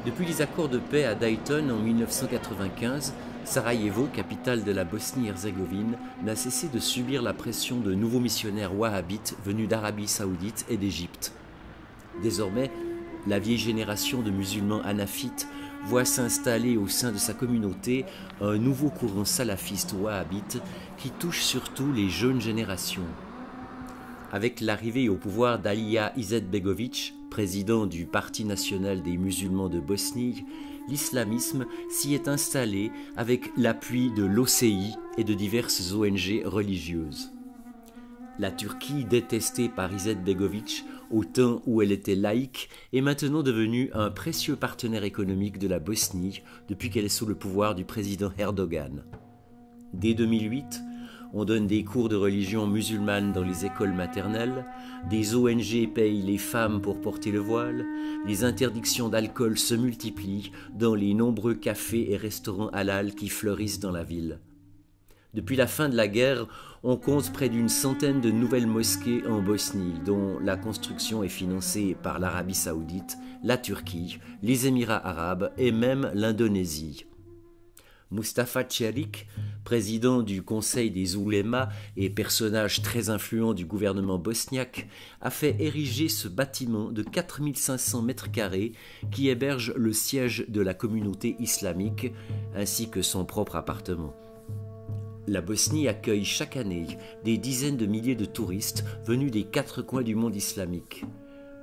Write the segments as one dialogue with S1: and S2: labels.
S1: Depuis les accords de paix à Dayton en 1995, Sarajevo, capitale de la Bosnie-Herzégovine, n'a cessé de subir la pression de nouveaux missionnaires wahhabites venus d'Arabie saoudite et d'Égypte. Désormais, la vieille génération de musulmans hanafites voit s'installer au sein de sa communauté un nouveau courant salafiste wahhabite qui touche surtout les jeunes générations. Avec l'arrivée au pouvoir d'Alija Izetbegović, président du Parti national des musulmans de Bosnie, l'islamisme s'y est installé avec l'appui de l'OCI et de diverses ONG religieuses. La Turquie, détestée par Izetbegović au temps où elle était laïque, est maintenant devenue un précieux partenaire économique de la Bosnie depuis qu'elle est sous le pouvoir du président Erdogan. Dès 2008, on donne des cours de religion musulmane dans les écoles maternelles, des ONG payent les femmes pour porter le voile, les interdictions d'alcool se multiplient dans les nombreux cafés et restaurants halal qui fleurissent dans la ville. Depuis la fin de la guerre, on compte près d'une centaine de nouvelles mosquées en Bosnie, dont la construction est financée par l'Arabie saoudite, la Turquie, les Émirats arabes et même l'Indonésie. Mustafa Celik, président du Conseil des oulémas et personnage très influent du gouvernement bosniaque, a fait ériger ce bâtiment de 4500 mètres carrés qui héberge le siège de la communauté islamique ainsi que son propre appartement. La Bosnie accueille chaque année des dizaines de milliers de touristes venus des quatre coins du monde islamique.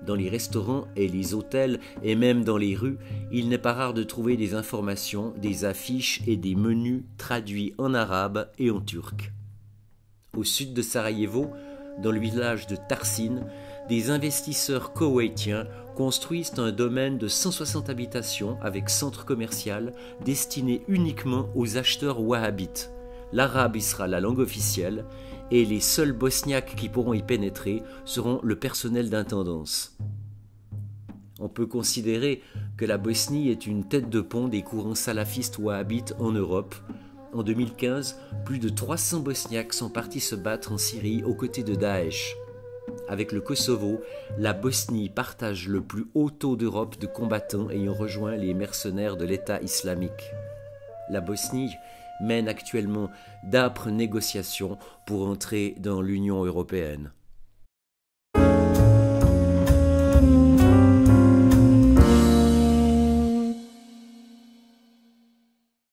S1: Dans les restaurants et les hôtels et même dans les rues, il n'est pas rare de trouver des informations, des affiches et des menus traduits en arabe et en turc. Au sud de Sarajevo, dans le village de Tarsin, des investisseurs koweïtiens construisent un domaine de 160 habitations avec centre commercial destiné uniquement aux acheteurs wahhabites. L'arabe y sera la langue officielle et les seuls bosniaques qui pourront y pénétrer seront le personnel d'intendance. On peut considérer que la Bosnie est une tête de pont des courants salafistes wahhabites en Europe. En 2015, plus de 300 bosniaques sont partis se battre en Syrie aux côtés de Daesh. Avec le Kosovo, la Bosnie partage le plus haut taux d'Europe de combattants ayant rejoint les mercenaires de l'État islamique. La Bosnie mène actuellement d'âpres négociations pour entrer dans l'Union européenne.